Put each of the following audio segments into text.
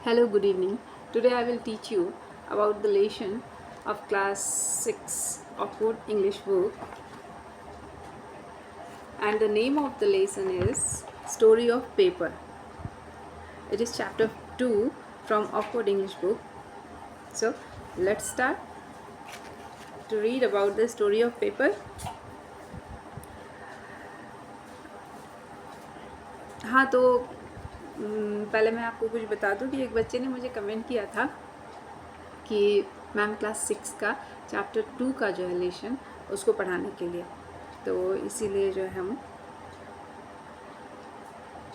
Hello, good evening. Today I will teach you about the lesson of class 6 Oxford English book, and the name of the lesson is Story of Paper. It is chapter 2 from Oxford English book. So let's start to read about the story of paper. हाँ, तो पहले मैं आपको कुछ बता दूं कि एक बच्चे ने मुझे कमेंट किया था कि मैम क्लास 6 का चैप्टर 2 का जो है लेसन उसको पढ़ाने के लिए, तो इसीलिए जो है हम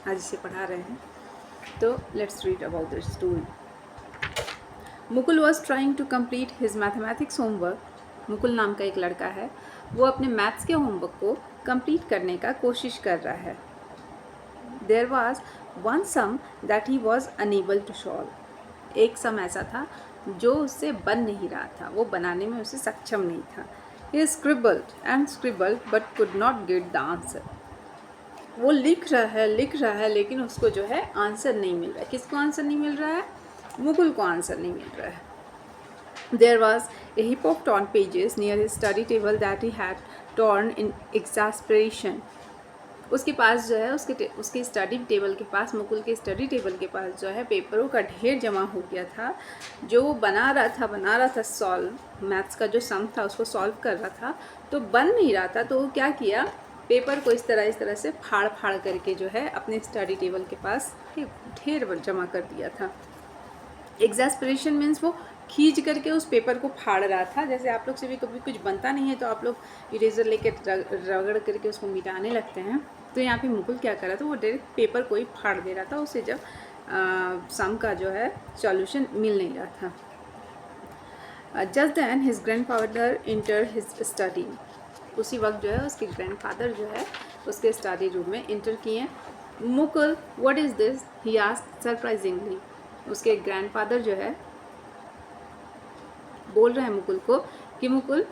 आज इसे पढ़ा रहे हैं. तो let's read about the story. Mukul was trying to complete his mathematics homework. Mukul नाम का एक लड़का है, वो अपने मैथ्स के होमवर्क को कंप्लीट करने का कोशिश कर रहा है. There was one sum that he was unable to solve. एक सम ऐसा था जो उससे बन नहीं रहा था, वो बनाने में उसे सक्षम नहीं था. He scribbled but could not get the answer. वो लिख रहा है लेकिन उसको जो है आंसर नहीं मिल रहा है. किसको आंसर नहीं मिल रहा है? मुकुल को आंसर नहीं मिल रहा है. There was a heap of torn pages near his study table that he had torn in exasperation. उसके पास जो है उसके स्टडी टेबल के पास, मुकुल के स्टडी टेबल के पास जो है पेपरों का ढेर जमा हो गया था. जो वो बना रहा था सॉल्व, मैथ्स का जो सम था उसको सॉल्व कर रहा था, तो बन नहीं रहा था. तो वो क्या किया, पेपर को इस तरह से फाड़ करके जो है अपने स्टडी टेबल के पास ढेर जमा कर दिया था. एग्जास्परेशन मीन्स वो खींच करके उस पेपर को फाड़ रहा था. जैसे आप लोग से भी कभी कुछ बनता नहीं है तो आप लोग इरेजर लेके रगड़ करके उसको मिटाने लगते हैं. तो यहाँ पे मुकुल क्या कर रहा था, वो डायरेक्ट पेपर को ही फाड़ दे रहा था उसे, जब सम का जो है सॉल्यूशन मिल नहीं रहा था. Just then his grandfather enter his study. उसी वक्त जो है उसके ग्रैंडफादर जो है उसके स्टडी रूम में इंटर किए. Mukul, what is this, he asked surprisingly. उसके ग्रैंडफादर जो है बोल रहे हैं मुकुल को कि मुकुल,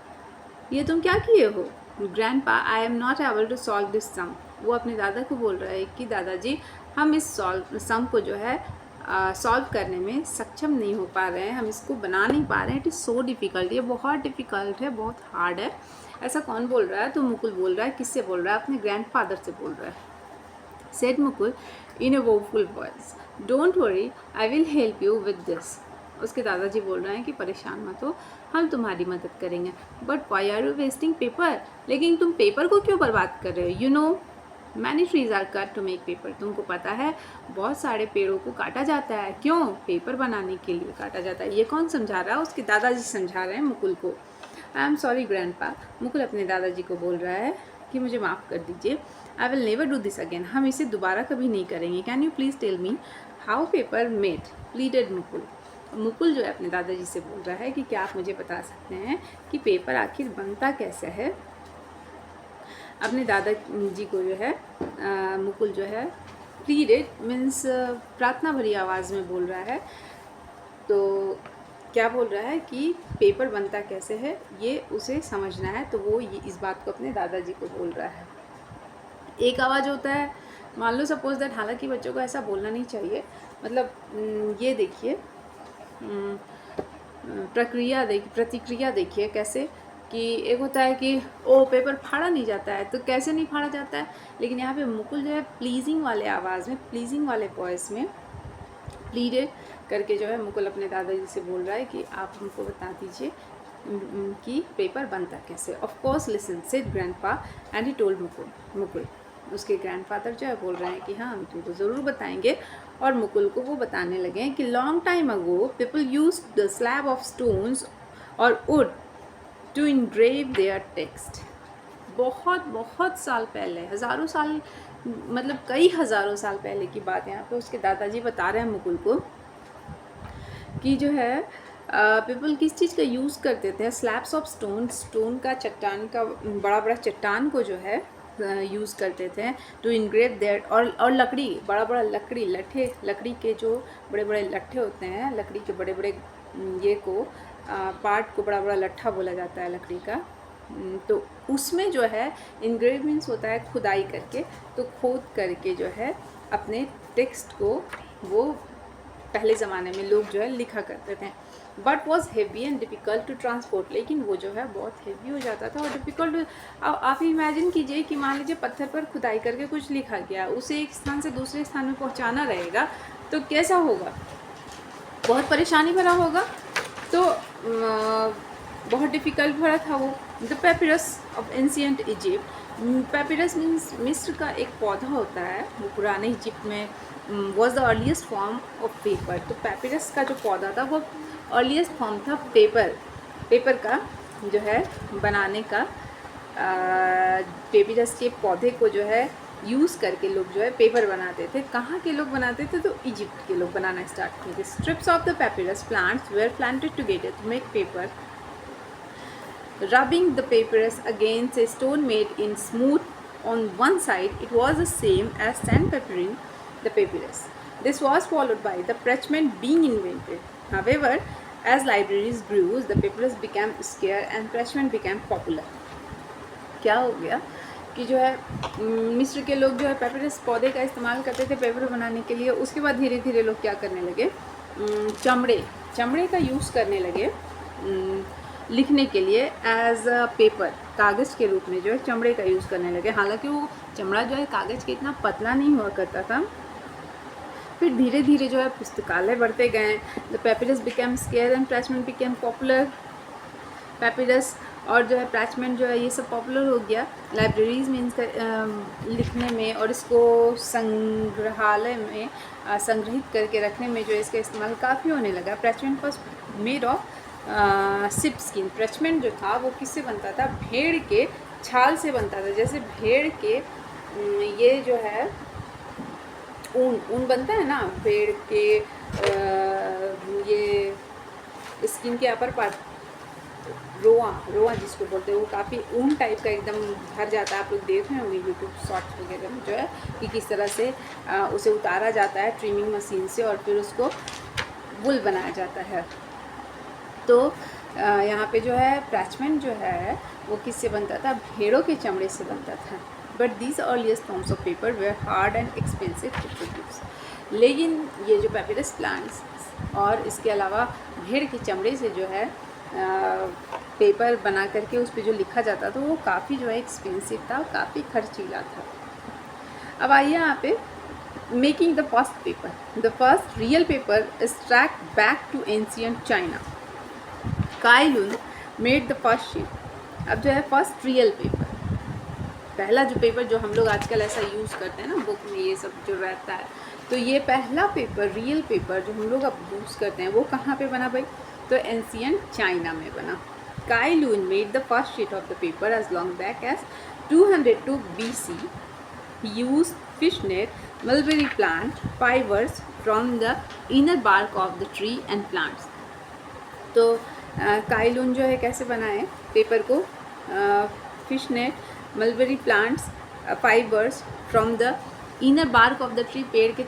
ये तुम क्या किए हो? Grandpa, I am not able to solve this sum. वो अपने दादा को बोल रहा है कि दादाजी, हम इस सम को जो है सॉल्व करने में सक्षम नहीं हो पा रहे हैं, हम इसको बना नहीं पा रहे हैं. इट इज़ सो डिफ़िकल्ट, ये बहुत डिफ़िकल्ट है, बहुत हार्ड है. ऐसा कौन बोल रहा है? तो मुकुल बोल रहा है. किससे बोल रहा है? अपने ग्रैंडफादर से बोल रहा है. Said Mukul in a woeful voice, don't worry, I will help you with this. उसके दादाजी बोल रहे हैं कि परेशान मत हो, हम तुम्हारी मदद करेंगे. But why are you wasting paper, लेकिन तुम पेपर को क्यों बर्बाद कर रहे हो? You know many trees are cut to make paper. तुमको पता है बहुत सारे पेड़ों को काटा जाता है. क्यों? पेपर बनाने के लिए काटा जाता है. ये कौन समझा रहा है? उसके दादाजी समझा रहे हैं मुकुल को. I am sorry grandpa. Mukul अपने दादाजी को बोल रहा है कि मुझे माफ़ कर दीजिए. I will never do this again. हम इसे दोबारा कभी नहीं करेंगे. Can you please tell me how paper made, pleaded Mukul. Mukul जो है अपने दादाजी से बोल रहा है कि क्या आप मुझे बता सकते हैं कि पेपर आखिर बनता कैसे है. अपने दादाजी को जो है मुकुल जो है प्लीडेड मीन्स प्रार्थना भरी आवाज़ में बोल रहा है. तो क्या बोल रहा है कि पेपर बनता कैसे है ये उसे समझना है. तो वो इस बात को अपने दादाजी को बोल रहा है. एक आवाज़ होता है, मान लो सपोज दैट, हालांकि बच्चों को ऐसा बोलना नहीं चाहिए, मतलब ये देखिए प्रतिक्रिया देखिए कैसे कि एक होता है कि ओ पेपर फाड़ा नहीं जाता है, तो कैसे नहीं फाड़ा जाता है. लेकिन यहाँ पे मुकुल जो है प्लीजिंग वाले आवाज़ में, प्लीजिंग वाले वॉइस में प्लीडेड करके जो है मुकुल अपने दादाजी से बोल रहा है कि आप हमको बता दीजिए कि पेपर बनता कैसे. Of course listen, said grandpa and he told Mukul. उसके ग्रैंडफादर जो है बोल रहे हैं कि हाँ, हम तुमको ज़रूर बताएंगे. और मुकुल को वो बताने लगे हैं कि long time ago people use the slab of stones और wood to engrave their text. बहुत साल पहले, हज़ारों साल, मतलब कई हज़ारों साल पहले की बात यहाँ पे उसके दादाजी बता रहे हैं मुकुल को कि जो है पीपल किस चीज़ का यूज़ करते थे. स्लैब्स ऑफ स्टोन का, चट्टान का, बड़ा चट्टान को जो है यूज़ करते थे टू इनग्रेव देयर. और लकड़ी, बड़ा लकड़ी के जो बड़े लट्ठे होते हैं, लकड़ी के बड़े ये को पार्ट को बड़ा लट्ठा बोला जाता है लकड़ी का. तो उसमें जो है इनग्रेव मीन्स होता है खुदाई करके, तो खोद करके जो है अपने टेक्स्ट को वो पहले ज़माने में लोग जो है लिखा करते थे। But was heavy and difficult to transport, लेकिन वो जो है बहुत हेवी हो जाता था और डिफ़िकल्ट। अब आप इमेजिन कीजिए कि मान लीजिए पत्थर पर खुदाई करके कुछ लिखा गया, उसे एक स्थान से दूसरे स्थान में पहुंचाना रहेगा तो कैसा होगा, बहुत परेशानी भरा होगा। तो बहुत डिफ़िकल्ट भरा था वो। The papyrus of ancient Egypt, papyrus means मिस्र का एक पौधा होता है, वो पुराने इजिप्ट में was the earliest form of paper. तो पेपिरस का जो पौधा था वो अर्लीस्ट फॉर्म था पेपर का जो है बनाने का। पेपिरस के पौधे को जो है यूज़ करके लोग जो है पेपर बनाते थे। कहाँ के लोग बनाते थे, तो इजिप्ट के लोग बनाना स्टार्ट किए थे। Strips of the papyrus plants were planted together to make paper, rubbing the papyrus against a stone made in smooth on one side. It was the same as sandpapering the papyrus. This was followed by the parchment being invented. However, as libraries grew, the papyrus became scarce and parchment became popular. क्या हो गया कि जो है मिस्र के लोग जो है पेपिरस पौधे का इस्तेमाल करते थे पेपर बनाने के लिए। उसके बाद धीरे धीरे लोग क्या करने लगे, चमड़े का यूज़ करने लगे लिखने के लिए, एज अ पेपर, कागज़ के रूप में जो है चमड़े का यूज़ करने लगे। हालांकि वो चमड़ा जो है कागज़ के इतना पतला नहीं हुआ करता था। फिर धीरे धीरे जो है पुस्तकालय बढ़ते गए। The papyrus became square and parchment became popular. Papyrus और जो है parchment जो है ये सब पॉपुलर हो गया लाइब्रेरीज़ में लिखने में, और इसको संग्रहालय में संग्रहित करके रखने में जो है इसका इस्तेमाल काफ़ी होने लगा। parchment was made of sheep skin. parchment जो था वो किससे बनता था, भेड़ के छाल से बनता था। जैसे भेड़ के ये जो है ऊन बनता है ना, भेड़ के ये स्किन के अपर पार्ट, रोआ जिसको बोलते हैं, वो काफ़ी ऊन टाइप का एकदम भर जाता है। आप लोग देख रहे होंगे यूट्यूब शॉर्ट्स वगैरह में जो है कि किस तरह से उसे उतारा जाता है ट्रिमिंग मशीन से और फिर उसको वुल बनाया जाता है। तो यहाँ पे जो है parchment जो है वो किससे बनता था, भेड़ों के चमड़े से बनता था। But these earliest forms of paper were hard and expensive to produce. लेकिन ये जो पेपिरस प्लांट्स और इसके अलावा भेड़ के चमड़े से जो है पेपर बना करके उस पर जो लिखा जाता था वो काफ़ी जो है एक्सपेंसिव था, काफ़ी खर्चीला था। अब आइए यहाँ पे making the first paper. The first real paper is tracked back to ancient China. Cai Lun made the first sheet. अब जो है फर्स्ट रियल पेपर, पहला जो पेपर जो हम लोग आजकल ऐसा यूज़ करते हैं ना बुक में ये सब जो रहता है, तो ये पहला पेपर रियल पेपर जो हम लोग अब यूज़ करते हैं वो कहाँ पे बना भाई, तो एंशिएंट चाइना में बना। Cai Lun made the first sheet of the paper as long back as 202 BC. He used fishnet, mulberry plant, fibers from the inner bark of the tree and plants. तो Cai Lun जो है कैसे बनाए paper को, fishnet, mulberry plants, fibres from the inner bark of the tree, पेड़ के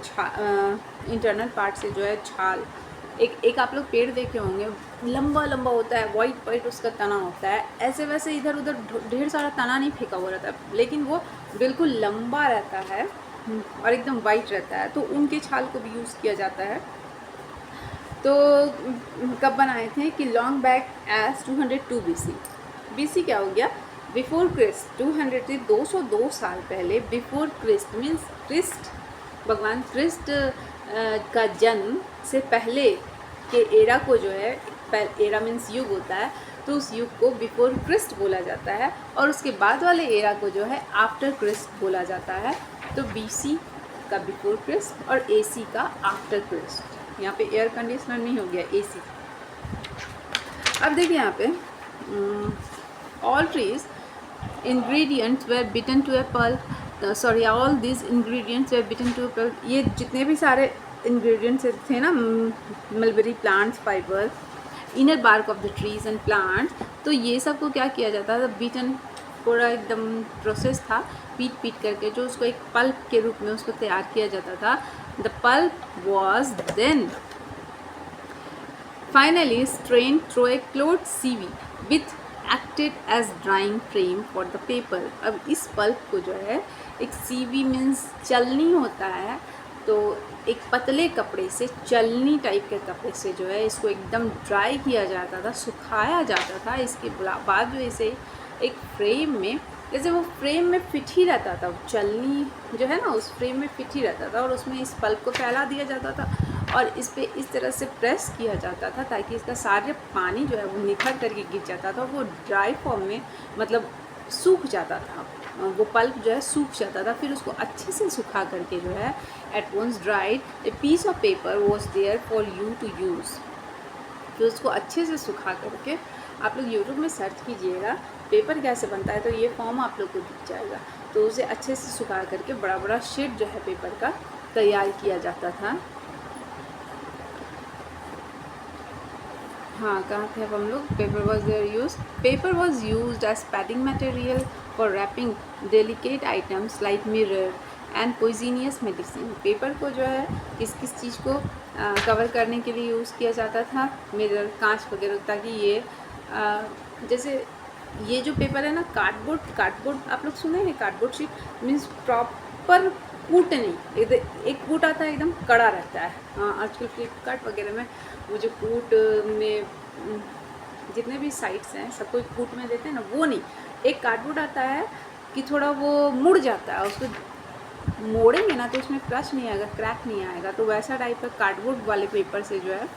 internal part से जो है छाल। एक आप लोग पेड़ देखे होंगे, लंबा लंबा होता है, वाइट उसका तना होता है, ऐसे वैसे इधर उधर ढेर सारा तना नहीं फेंका हुआ रहता है, लेकिन वो बिल्कुल लंबा रहता है और एकदम वाइट रहता है। तो उनके छाल को भी यूज़ किया जाता है। तो कब बनाए थे कि long back as 202 BC। BC क्या हो गया, बिफोर क्रिस्ट। 200 से 202 साल पहले, बिफोर क्रिस्ट मीन्स क्रिस्ट, भगवान क्रिस्ट का जन्म से पहले के एरा को जो है, एरा मीन्स युग होता है, तो उस युग को बिफोर क्रिस्ट बोला जाता है, और उसके बाद वाले एरा को जो है आफ्टर क्रिस्ट बोला जाता है। तो BC का बिफोर क्रिस्ट और AC का आफ्टर क्रिस्ट। यहाँ पे एयर कंडीशनर नहीं हो गया, AC। अब देखिए यहाँ पे all trees ingredients were beaten to a pulp, all these ingredients were beaten to a pulp। ये जितने भी सारे ingredients थे ना, mulberry plants, fibre, inner bark of the trees and plants, तो ये सब को क्या किया जाता था, बीटन, पूरा एकदम प्रोसेस था, पीट करके जो उसको एक पल्प के रूप में उसको तैयार किया जाता था। The pulp was then finally strain through a cloth sieve with acted as drying frame for the paper. अब इस पल्प को जो है एक सीवी मीन्स चलनी होता है, तो एक पतले कपड़े से, चलनी टाइप के कपड़े से जो है इसको एकदम ड्राई किया जाता था, सुखाया जाता था। इसके बाद जो इसे एक फ्रेम में, जैसे वो फ्रेम में फिट ही रहता था, चलनी जो है ना उस फ्रेम में फिट ही रहता था, और उसमें इस पल्प को फैला दिया जाता था और इस पे इस तरह से प्रेस किया जाता था ताकि इसका सारे पानी जो है वो निखर करके गिर जाता था, वो ड्राई फॉर्म में मतलब सूख जाता था, वो पल्प जो है सूख जाता था। फिर उसको अच्छे से सुखा करके जो है at once dried a piece of paper was there for you to use. फिर उसको अच्छे से सुखा करके आप लोग यूट्यूब में सर्च कीजिएगा पेपर कैसे बनता है, तो ये फॉर्म आप लोग को दिख जाएगा। तो उसे अच्छे से सुखा करके बड़ा बड़ा शीट जो है पेपर का तैयार किया जाता था। हाँ, कहाँ थे अब हम लोग? Paper was there use. Paper was use as padding material for wrapping delicate items like mirror and poisonous medicine. Paper को जो है किस किस चीज़ को कवर करने के लिए यूज़ किया जाता था? मिरर, कांच वगैरह, ताकि ये जैसे ये जो पेपर है ना, कार्डबोर्ड आप लोग सुने हैं? कार्डबोर्ड शीट मीन्स प्रॉपर कूट नहीं, एक कूट आता है एकदम कड़ा रहता है। हाँ, आजकल फ्लिपकार्ट वगैरह में वो जो कूट में जितने भी साइट्स हैं सब कोई कूट में देते हैं ना, वो नहीं, एक कार्डबोर्ड आता है कि थोड़ा वो मुड़ जाता है, उसको मोड़ेंगे ना तो उसमें क्रश नहीं आएगा, क्रैक नहीं आएगा। तो वैसा टाइप का कार्डबोर्ड वाले पेपर से जो है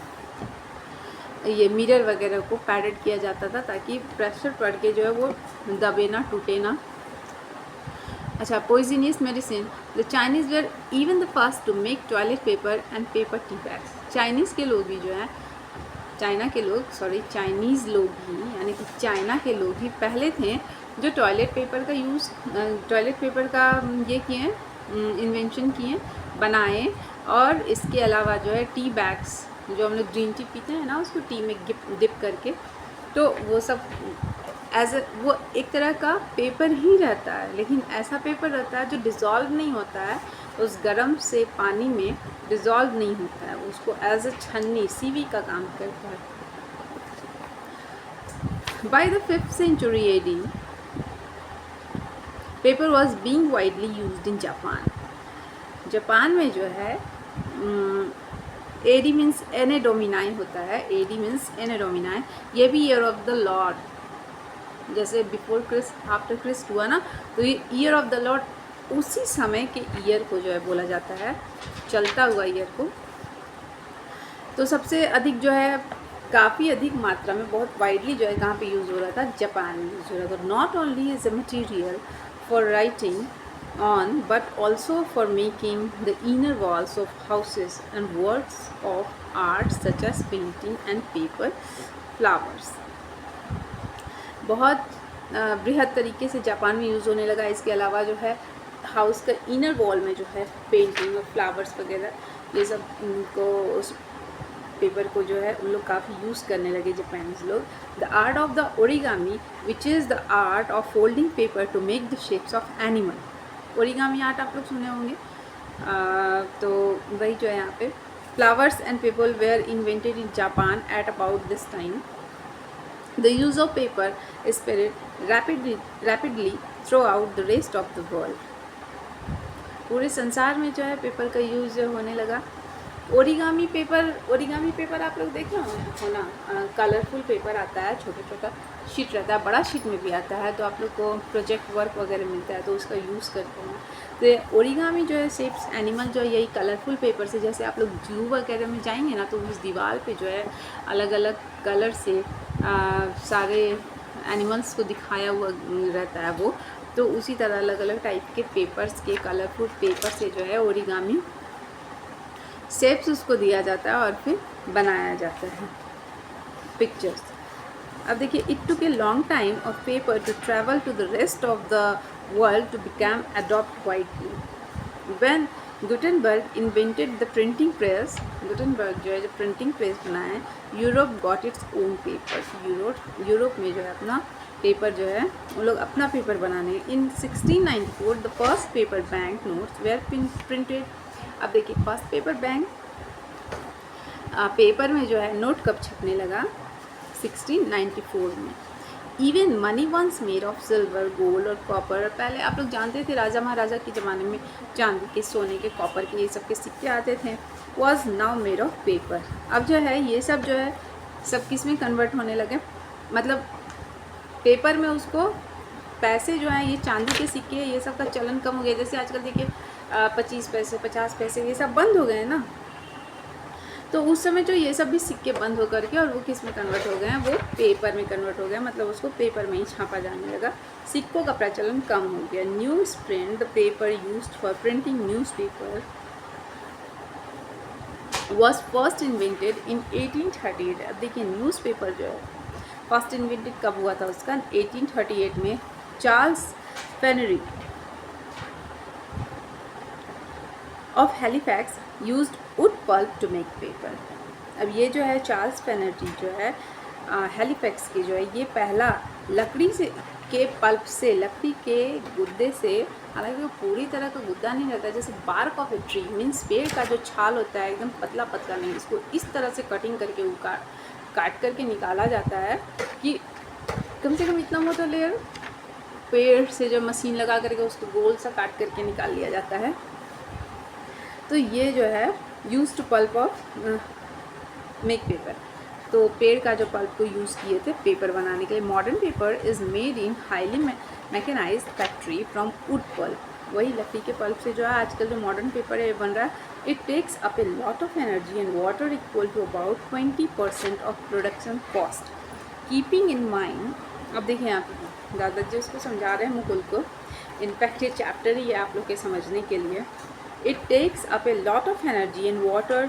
ये मिरर वगैरह को पैडेड किया जाता था ताकि प्रेशर पड़ के जो है वो दबे ना, टूटे ना। अच्छा, poisonous medicine. The Chinese were even the first to make toilet paper and paper tea bags. Chinese के लोग भी जो है, चाइनीज़ लोग ही यानी कि चाइना के लोग ही पहले थे जो टॉयलेट पेपर का ये किए, इन्वेंशन किए, बनाए। और इसके अलावा जो है टी बैग्स, जो हम लोग ग्रीन टी पीते हैं ना उसको टी में डिप करके, तो वो सब वो एक तरह का पेपर ही रहता है, लेकिन ऐसा पेपर रहता है जो डिज़ोल्व नहीं होता है, उस गर्म से पानी में डिज़ोल्व नहीं होता है, उसको एज अ छन्नी, सीवी का काम करता है। By the 5th century AD paper was being widely use in Japan. Japan में जो है AD मीन्स एने डोमिनाई होता है, AD मीन्स एने डोमिनाई, ये भी ईयर ऑफ द लॉर्ड, जैसे बिफोर क्रिस्ट आफ्टर क्रिस्ट हुआ ना, तो ये ईयर ऑफ द लॉर्ड उसी समय के ईयर को जो है बोला जाता है, चलता हुआ ईयर को। तो सबसे अधिक जो है, काफ़ी अधिक मात्रा में, बहुत वाइडली जो है कहाँ पे यूज़ हो रहा था? जापान में यूज़ हो रहा था। Not only as a material for writing on but also for making the inner walls of houses and works of art such as painting and paper flowers। बहुत बृहद तरीके से जापान में यूज़ होने लगा। इसके अलावा जो है हाउस का इनर वॉल में जो है पेंटिंग और फ्लावर्स वगैरह ये सब को, उस पेपर को जो है उन लोग काफ़ी यूज़ करने लगे जापानीज लोग। The art of the origami which is the art of folding paper two make the shapes of animal. Origami art आप लोग सुने होंगे, तो वही जो है यहाँ पे। Flowers and paper were invented in Japan at about this time. The use of paper spread rapidly throughout the rest of the world. पूरे संसार में जो है पेपर का यूज़ होने लगा। ओरिगामी पेपर आप लोग देखे हो ना, कलरफुल पेपर आता है, छोटा छोटा शीट रहता है, बड़ा शीट में भी आता है, तो आप लोग को प्रोजेक्ट वर्क वगैरह मिलता है तो उसका यूज़ करते हैं। तो ओरिगामी जो है शेप्स एनिमल जो है यही कलरफुल पेपर से, जैसे आप लोग जू वगैरह में जाएंगे ना तो उस दीवार पे जो है अलग अलग कलर से सारे एनिमल्स को दिखाया हुआ रहता है वो, तो उसी तरह अलग अलग टाइप के पेपर्स के, कलरफुल पेपर से जो है ओरिगामी शेप्स उसको दिया जाता है और फिर बनाया जाता है पिक्चर्स। अब देखिए, it took a long time of paper to travel to the rest of the world to become adopt widely. When Gutenberg invented the printing press, Gutenberg जो है जो प्रिंटिंग प्रेस बनाए, Europe got its own paper. Europe में जो है अपना paper जो है वो लोग अपना पेपर बनाने। In 1694 the first paper bank notes were printed. अब देखिए, फर्स्ट पेपर बैंक पेपर में जो है नोट कब छपने लगा? 1694 में। Even money once made of silver, gold और कॉपर। पहले आप लोग जानते थे राजा महाराजा के ज़माने में चांदी के, सोने के, कॉपर के, ये सब के सिक्के आते थे। Was now made of paper. अब जो है ये सब जो है सब किस में कन्वर्ट होने लगे, मतलब पेपर में। उसको पैसे जो हैं, ये चांदी के सिक्के, ये सब का चलन कम हो गया। जैसे आजकल देखिए 25 पैसे, 50 पैसे, ये सब बंद हो गए हैं ना। तो उस समय जो ये सब भी सिक्के बंद हो करके और वो किस में कन्वर्ट हो गए हैं, वो पेपर में कन्वर्ट हो गया, मतलब उसको पेपर में ही छापा जाने लगा। सिक्कों का प्रचलन कम हो गया। News print, the paper used for printing newspaper was first invented in 1838। अब देखिए न्यूज़पेपर जो है फर्स्ट इन्वेंटेड कब हुआ था उसका, 1838 में। Charles Fenerty of Halifax used wood pulp to make paper. अब ये जो है चार्ल्स फेनरी जो है हैलिफैक्स की जो है, ये पहला लकड़ी से के पल्प से, लकड़ी के गुद्दे से, हालांकि वो पूरी तरह का गुद्दा नहीं रहता, जैसे bark of a tree means पेड़ का जो छाल होता है एकदम पतला पतला नहीं, इसको इस तरह से कटिंग करके काट करके निकाला जाता है कि कम से कम इतना मोटा लेयर पेड़ से जो मशीन लगा करके उसको गोल सा काट करके निकाल लिया जाता है। तो ये जो है used pulp of make paper, तो पेड़ का जो पल्प को यूज़ किए थे पेपर बनाने के लिए। Modern paper is made in highly mechanised factory from wood pulp. वही लकड़ी के पल्प से जो है आजकल जो मॉडर्न पेपर है बन रहा है। It takes up a lot of energy and water equal to about 20% of production cost. Keeping in mind, अब देखिए यहाँ पे दादाजी उसको समझा रहे हैं मुकुल को, इनफैक्ट ये चैप्टर ही है आप लोग के समझने के लिए। It takes up a lot of energy and water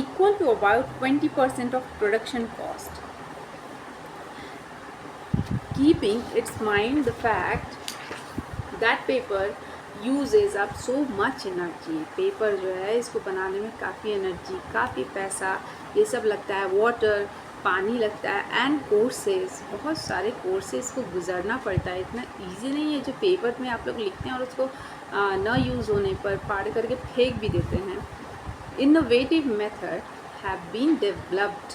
equal to about 20% of production cost. Keeping its mind the fact that paper uses up so much energy. Paper जो है इसको बनाने में काफ़ी एनर्जी, काफ़ी पैसा ये सब लगता है, वाटर पानी लगता है, एंड कोर्सेज, बहुत सारे कोर्सेज को गुजरना पड़ता है। इतना इजी नहीं है जो पेपर में आप लोग लिखते हैं और उसको न यूज़ होने पर फाड़ करके फेंक भी देते हैं। Innovative method have been developed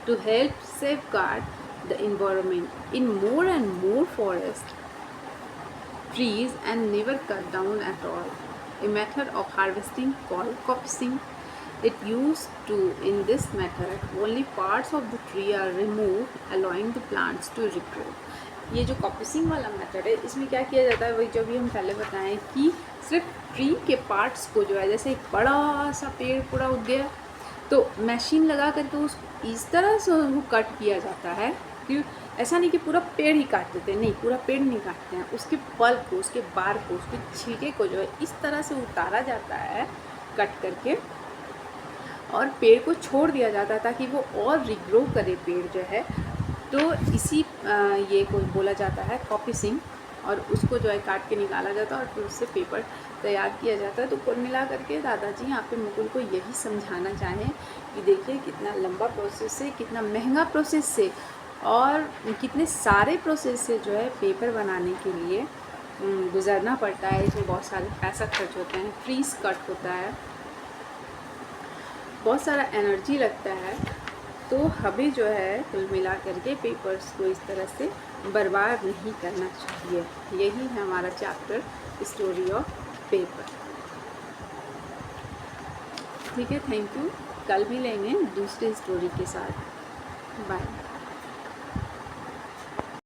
to help safeguard the environment in more and more forest trees and never cut down at all. A method of harvesting called coppicing. It used to, in this method, only parts of the tree are removed, allowing the plants to regrow. ये जो कॉपिसिंग वाला method है इसमें क्या किया जाता है, वही जो भी हम पहले बताएं कि सिर्फ ट्री के पार्ट्स को जो है, जैसे एक बड़ा सा पेड़ पूरा उग गया तो मशीन लगा करके उसको इस तरह से वो कट किया जाता है कि ऐसा नहीं कि पूरा पेड़ ही काट देते हैं, नहीं पूरा पेड़ नहीं काटते हैं, उसके पल्प को, उसके बार को, उसके छिलके को जो है इस तरह से उतारा जाता है कट करके और पेड़ को छोड़ दिया जाता है ताकि वो और रिग्रो करे पेड़ जो है। तो इसी ये को बोला जाता है कॉपिसिंग, और उसको जो है काट के निकाला जाता है और फिर उससे पेपर तैयार किया जाता है। तो कुल मिला करके दादाजी यहाँ पे मुकुल को यही समझाना चाहें कि देखिए कितना लंबा प्रोसेस से, कितना महंगा प्रोसेस से और कितने सारे प्रोसेस से जो है पेपर बनाने के लिए गुज़रना पड़ता है। इसमें बहुत सारे पैसा खर्च होते हैं, ट्रीज कट होता है, बहुत सारा एनर्जी लगता है। तो हमें जो है कुल मिला करके पेपर्स को इस तरह से बर्बाद नहीं करना चाहिए। यही है हमारा चैप्टर स्टोरी ऑफ पेपर। ठीक है, थैंक यू। कल मिलेंगे दूसरी स्टोरी के साथ। बाय।